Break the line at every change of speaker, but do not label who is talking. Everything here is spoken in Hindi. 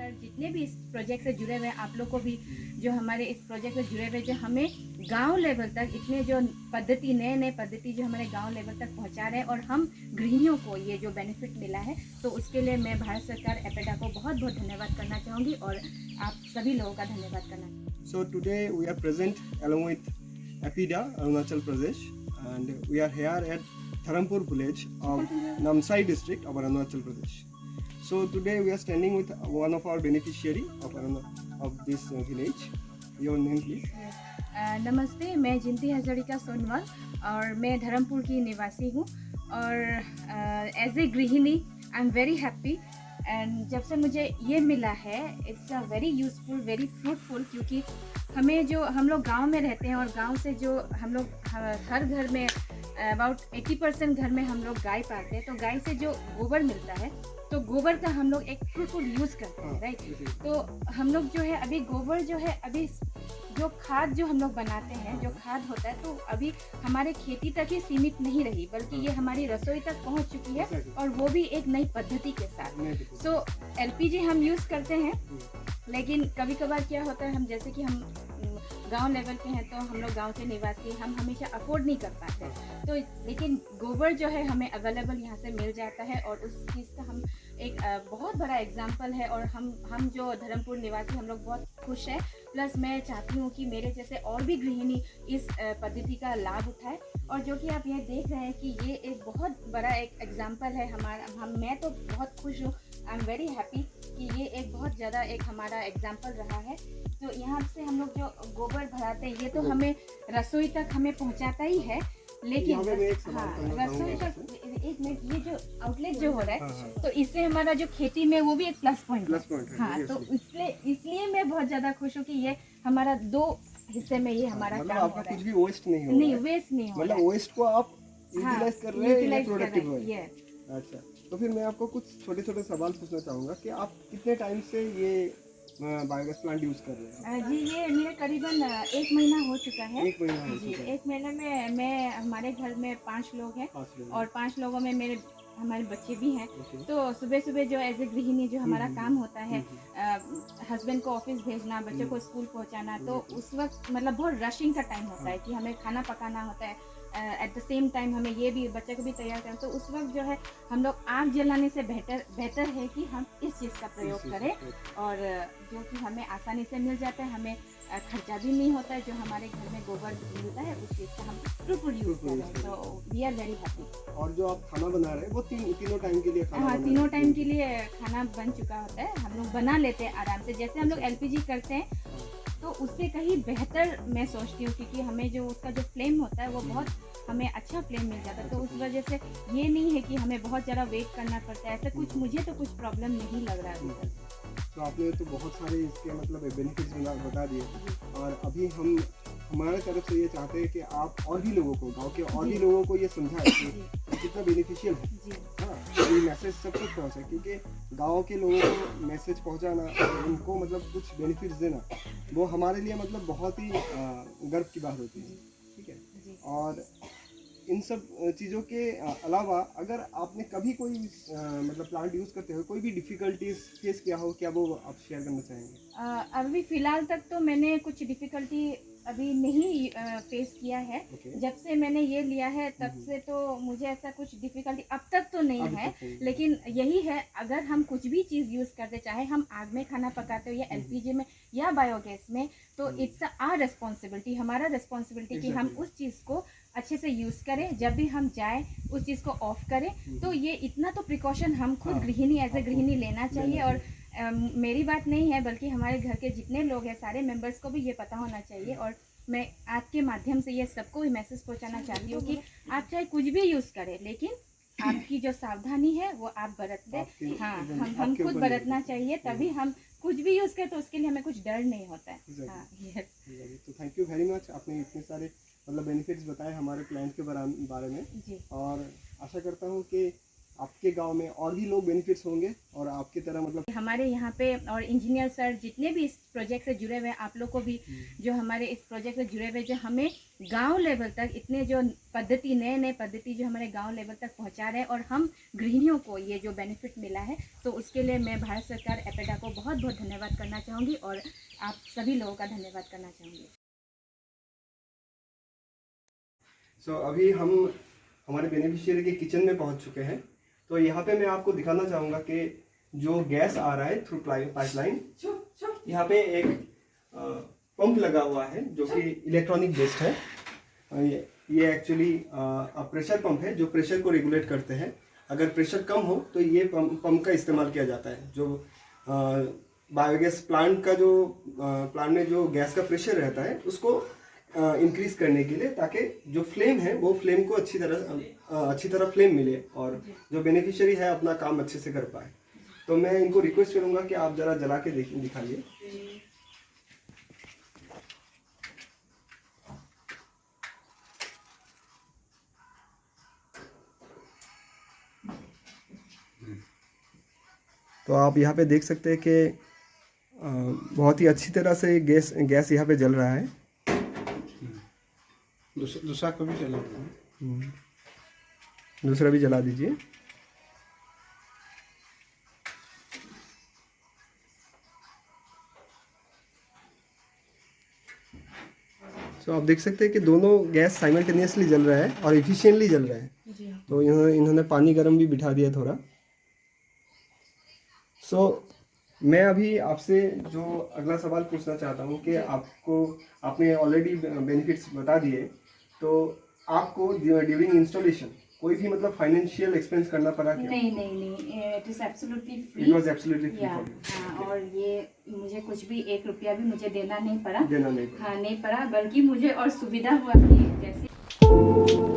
पर जितने भी इस प्रोजेक्ट से जुड़े हुए हैं, आप लोग को भी जो हमारे इस प्रोजेक्ट से जुड़े हुए, जो हमें गांव लेवल तक इतने जो पद्धति, नए नए पद्धति जो हमारे गांव लेवल तक पहुंचा रहे हैं और हम गृहिणियों को ये जो बेनिफिट मिला है, तो उसके लिए मैं भारत सरकार एपेडा को बहुत बहुत धन्यवाद करना चाहूँगी और आप सभी लोगों का धन्यवाद करना चाहूँगी।
So today we are present along with APIDA, Arunachal Pradesh, and we are here at Dharampur village of Namsai district of Arunachal Pradesh. So today we are standing with one of our beneficiary of this village. Your name please?
नमस्ते, मैं जिंती हजारिका सोनवाल और मैं धर्मपुर की निवासी हूँ और एज ए गृहिणी I am very happy and जब से मुझे ये मिला है it's a very useful, very fruitful, क्योंकि हमें जो हम लोग गांव में रहते हैं और गांव से जो हम लोग हर घर में अबाउट 80% घर में हम लोग गाय पालते हैं, तो गाय से जो गोबर मिलता है तो गोबर का हम लोग एक फ्रूटफुल यूज़ करते हैं, राइट। तो हम लोग जो है अभी गोबर जो है अभी जो खाद जो हम लोग बनाते हैं, जो खाद होता है, तो अभी हमारे खेती तक ही सीमित नहीं रही, बल्कि ये हमारी रसोई तक पहुंच चुकी है और वो भी एक नई पद्धति के साथ। सो एलपीजी हम यूज़ करते हैं, लेकिन कभी कभार क्या होता है, हम जैसे कि हम गांव लेवल के हैं तो हम लोग गांव के निवासी, हम हमेशा अफोर्ड नहीं कर पाते, तो लेकिन गोबर जो है हमें अवेलेबल यहाँ से मिल जाता है और उस चीज़ का हम एक बहुत बड़ा एग्जाम्पल है और हम जो धर्मपुर निवासी हम लोग बहुत खुश हैं। प्लस मैं चाहती हूँ कि मेरे जैसे और भी गृहिणी इस पद्धति का लाभ उठाए और जो कि आप ये देख रहे हैं कि ये एक बहुत बड़ा एक एग्जाम्पल है हमारा। मैं तो बहुत खुश हूँ, आई एम वेरी हैप्पी कि ये एक बहुत ज़्यादा एक हमारा एग्जाम्पल रहा है। तो यहाँ से हम लोग जो गोबर भराते हैं ये तो हमें रसोई तक हमें पहुँचाता ही है, लेकिन रसोई तक एक मिनट, ये जो आउटलेट जो हो रहा है तो इससे हमारा जो खेती में वो भी एक प्लस पॉइंट है। हाँ, तो इसलिए मैं बहुत ज़्यादा खुश हूँ कि ये हमारा 2 हिस्से में ये हमारा
मतलब
काम
आपका
हो रहा
कुछ
है।
भी वेस्ट नहीं हो रहा
नहीं,
है।
वेस्ट नहीं हो रहा
मतलब
है।
वेस्ट को आप यूटिलाइज कर रहे हैं, ये प्रोडक्टिव है।
यस।
अच्छा, तो फिर मैं आपको कुछ छोटे छोटे सवाल पूछना चाहूँगा कि आप कितने टाइम से ये बायोगैस प्लांट यूज़ कर रहे हैं?
जी, ये मेरे करीबन 1 महीना हो चुका है।
1 महीना हो
जी,
चुका है।
1 महीने में मैं हमारे घर में 5 लोग हैं
5 लोग
और 5 लोगों में हमारे बच्चे भी हैं।
ओके।
तो सुबह सुबह जो एज ए गृहिणी जो हमारा काम होता है,
हम्म।
हस्बैंड को ऑफिस भेजना, बच्चों को स्कूल पहुंचाना, तो उस वक्त मतलब बहुत रशिंग का टाइम होता है कि हमें खाना पकाना होता है, एट द सेम टाइम हमें ये भी बच्चे को भी तैयार करना। तो उस वक्त जो है हम लोग आग जलाने से बेहतर है कि हम इस चीज़ का प्रयोग करें और जो कि हमें आसानी से मिल जाता है, हमें खर्चा भी नहीं होता है, जो हमारे घर में गोबर मिलता है उस चीज़ का हम फ्रूटफुल यूज़ कर रहे हैं। तो वी आर वेरी हैप्पी।
और जो आप खाना बना रहे हैं वो तीनों टाइम के लिए खाना
हाँ,
बना
तीनों
रहे हैं?
टाइम के लिए खाना बन चुका होता है, हम लोग बना लेते हैं आराम से। जैसे हम लोग एलपीजी करते हैं तो उससे कहीं बेहतर मैं सोचती हूँ, क्योंकि हमें जो उसका जो फ्लेम होता है वो बहुत हमें अच्छा फ्लेम मिल जाता है। तो उस वजह से ये नहीं है कि हमें बहुत ज़्यादा वेट करना पड़ता है, ऐसा कुछ मुझे तो कुछ प्रॉब्लम नहीं लग रहा अभी तक।
तो आपने तो बहुत सारे इसके मतलब बेनिफिट्स बता दिए और अभी हम हमारे तरफ से ये चाहते हैं कि आप और भी लोगों को, गांव के और भी लोगों को ये समझाएं कि ये कितना बेनिफिशियल है।
जी।
हाँ, ये मैसेज सब तक पहुँचे, क्योंकि गांव के लोगों को मैसेज पहुँचाना, उनको मतलब कुछ बेनिफिट्स देना, वो हमारे लिए मतलब बहुत ही गर्व की बात होती है। ठीक है। और इन सब चीज़ों के अलावा अगर आपने कभी कोई मतलब प्लांट यूज़ करते हुए कोई भी डिफ़िकल्टीज फेस किया हो, क्या वो आप शेयर करना चाहेंगे?
अभी फ़िलहाल तक तो मैंने कुछ डिफ़िकल्टी अभी नहीं फेस किया है।
ओके।
जब से मैंने ये लिया है तब से तो मुझे ऐसा कुछ डिफ़िकल्टी अब तक तो नहीं
अभी
है,
तक नहीं।
लेकिन यही है, अगर हम कुछ भी चीज़ यूज़ करते, चाहे हम आग में खाना पकाते हो या एलपीजी में या बायोगैस में, तो इट्स आवर रिस्पॉन्सिबिलिटी, हमारा रिस्पॉन्सिबिलिटी कि हम उस चीज़ को अच्छे से यूज़ करें। जब भी हम जाएं उस चीज़ को ऑफ करें। तो ये इतना तो प्रिकॉशन हम खुद गृहिणी एज ए गृहिणी लेना चाहिए। और मेरी बात नहीं है, बल्कि हमारे घर के जितने लोग हैं सारे मेंबर्स को भी ये पता होना चाहिए। और मैं आपके माध्यम से ये सबको भी मैसेज पहुंचाना चाहती हूँ कि आप चाहे कुछ भी यूज़ करें, लेकिन आपकी जो सावधानी है वो आप बरतते। हाँ, हम खुद बरतना चाहिए, तभी हम कुछ भी यूज़ करें तो उसके लिए हमें कुछ डर नहीं होता है। हाँ,
तो थैंक यू वेरी मच, आपने इतने सारे मतलब बेनिफिट्स बताए हमारे प्लांट के बारे में।
जी।
और आशा करता हूँ कि आपके गांव में और भी लोग बेनिफिट्स होंगे और आपकी तरह मतलब
हमारे यहाँ पे और इंजीनियर सर जितने भी इस प्रोजेक्ट से जुड़े हुए हैं, आप लोग को भी जो हमारे इस प्रोजेक्ट से जुड़े हुए, जो हमें गांव लेवल तक इतने जो पद्धति नए पद्धति जो हमारे गांव लेवल तक पहुंचा रहे हैं और हम गृहिणियों को ये जो बेनिफिट मिला है, तो उसके लिए मैं भारत सरकार एपेडा को बहुत बहुत धन्यवाद करना चाहूँगी और आप सभी लोगों का धन्यवाद करना चाहूँगी।
अभी हम हमारे बेनिफिशियरी के किचन में पहुंच चुके हैं। तो यहाँ पे मैं आपको दिखाना चाहूँगा कि जो गैस आ रहा है थ्रू पाइपलाइन, यहाँ पे एक पंप लगा हुआ है जो कि इलेक्ट्रॉनिक बेस्ड है। ये एक्चुअली प्रेशर पंप है जो प्रेशर को रेगुलेट करते हैं। अगर प्रेशर कम हो तो ये पंप का इस्तेमाल किया जाता है। जो बायोगैस प्लांट का जो प्लांट में जो गैस का प्रेशर रहता है उसको इंक्रीज करने के लिए, ताकि जो फ्लेम है वो फ्लेम को अच्छी तरह फ्लेम मिले और जो बेनिफिशियरी है अपना काम अच्छे से कर पाए। तो मैं इनको रिक्वेस्ट करूंगा कि आप जरा जला के दिखाइए। तो आप यहाँ पे देख सकते हैं कि बहुत ही अच्छी तरह से गैस यहाँ पे जल रहा है।
दूसरा को भी जला
दूसरा भी जला दीजिए। तो आप देख सकते हैं कि दोनों गैस साइमल्टेनियसली जल रहा है और एफिशिएंटली जल रहा है। तो इन्होंने पानी गर्म भी बिठा दिया थोड़ा। मैं अभी आपसे जो अगला सवाल पूछना चाहता हूँ कि आपने ऑलरेडी बेनिफिट्स बता दिए, तो आपको ड्यूरिंग इंस्टॉलेशन कोई भी मतलब फाइनेंशियल एक्सपेंस करना पड़ा क्या?
नहीं, it is absolutely free.
It was absolutely free for you.
और ये मुझे कुछ भी 1 रुपया भी मुझे देना नहीं पड़ा।
नहीं पड़ा।
हाँ, नहीं पड़ा, बल्कि मुझे और सुविधा हुआ कि जैसे